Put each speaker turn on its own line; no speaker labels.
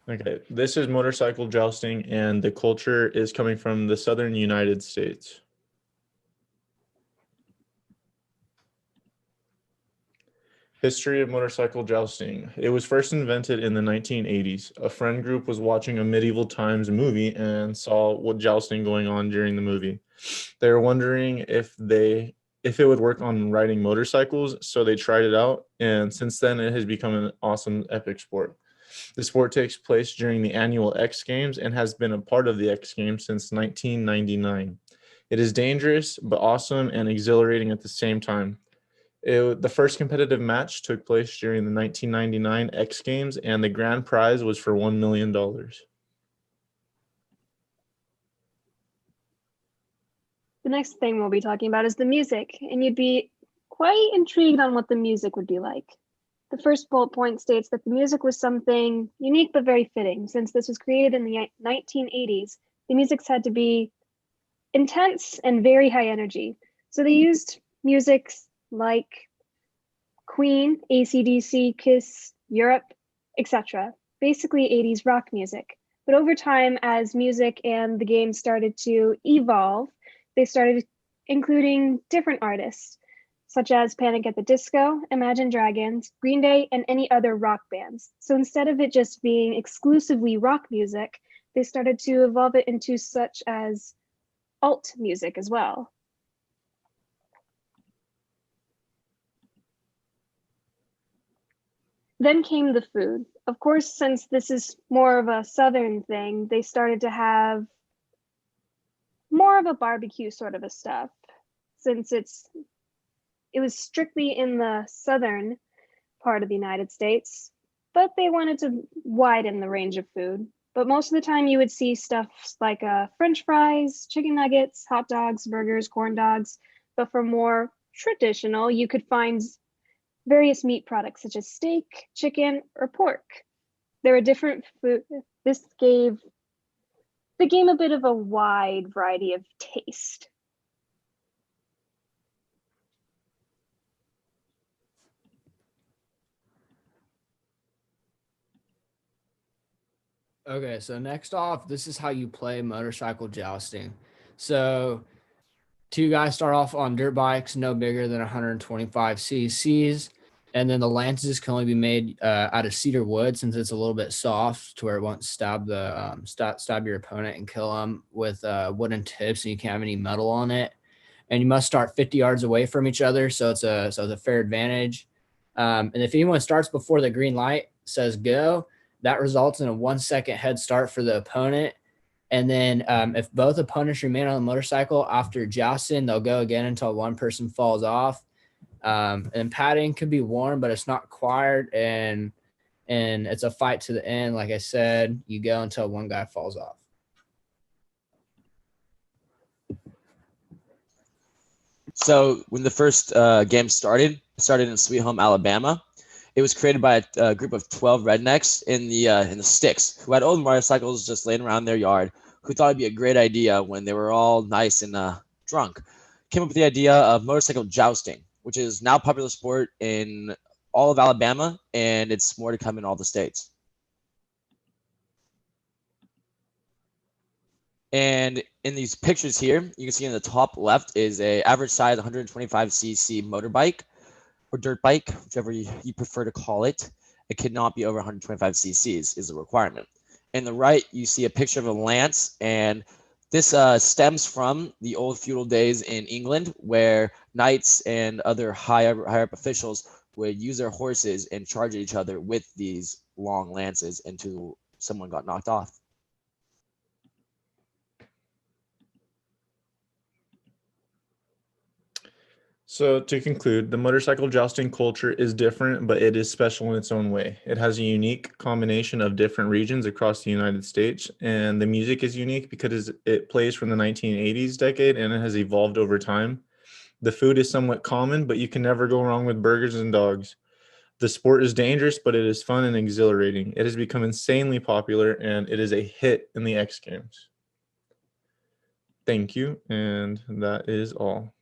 Okay, this is motorcycle jousting, and the culture is coming from the southern United States. History of motorcycle jousting. It was first invented in the 1980s. A friend group was watching a medieval times movie and saw what jousting going on during the movie. They were wondering if it would work on riding motorcycles, so they tried it out, and since then it has become an awesome epic sport. The sport takes place during the annual X Games and has been a part of the X Games since 1999. It is dangerous, but awesome and exhilarating at the same time. The first competitive match took place during the 1999 X Games, and the grand prize was for $1 million.
The next thing we'll be talking about is the music, and you'd be quite intrigued on what the music would be like. The first bullet point states that the music was something unique but very fitting. Since this was created in the 1980s, the music's had to be intense and very high energy. So they used music like Queen, AC/DC, Kiss, Europe, etc. Basically 80s rock music. But over time, as music and the game started to evolve, they started including different artists, such as Panic at the Disco, Imagine Dragons, Green Day, and any other rock bands. So instead of it just being exclusively rock music, they started to evolve it into such as alt music as well. Then came the food. Of course, since this is more of a southern thing, they started to have more of a barbecue sort of a stuff, since it was strictly in the southern part of the United States, but they wanted to widen the range of food. But most of the time you would see stuff like French fries, chicken nuggets, hot dogs, burgers, corn dogs. But for more traditional, you could find various meat products such as steak, chicken, or pork. There are different food. This gave the game a bit of a wide variety of taste.
Okay, so next off, this is how you play motorcycle jousting. So two guys start off on dirt bikes, no bigger than 125 cc's. And then the lances can only be made out of cedar wood since it's a little bit soft to where it won't stab your opponent and kill them with wooden tips, and you can't have any metal on it. And you must start 50 yards away from each other, so it's a fair advantage. And if anyone starts before the green light says go, that results in a 1 second head start for the opponent. And then if both opponents remain on the motorcycle after jousting, they'll go again until one person falls off. And padding could be worn, but it's not required. And it's a fight to the end. Like I said, you go until one guy falls off.
So when the first game started in Sweet Home, Alabama. It was created by a group of 12 rednecks in the sticks who had old motorcycles just laying around their yard, who thought it'd be a great idea when they were all nice and drunk. Came up with the idea of motorcycle jousting, which is now a popular sport in all of Alabama, and it's more to come in all the states. And in these pictures here, you can see in the top left is a average size 125cc motorbike or dirt bike, whichever you prefer to call it. It cannot be over 125 cc's is a requirement. In the right, you see a picture of a lance, and this stems from the old feudal days in England, where knights and other higher up officials would use their horses and charge at each other with these long lances until someone got knocked off.
So to conclude, the motorcycle jousting culture is different, but it is special in its own way. It has a unique combination of different regions across the United States, and the music is unique because it plays from the 1980s decade and it has evolved over time. The food is somewhat common, but you can never go wrong with burgers and dogs. The sport is dangerous, but it is fun and exhilarating. It has become insanely popular, and it is a hit in the X Games. Thank you, and that is all.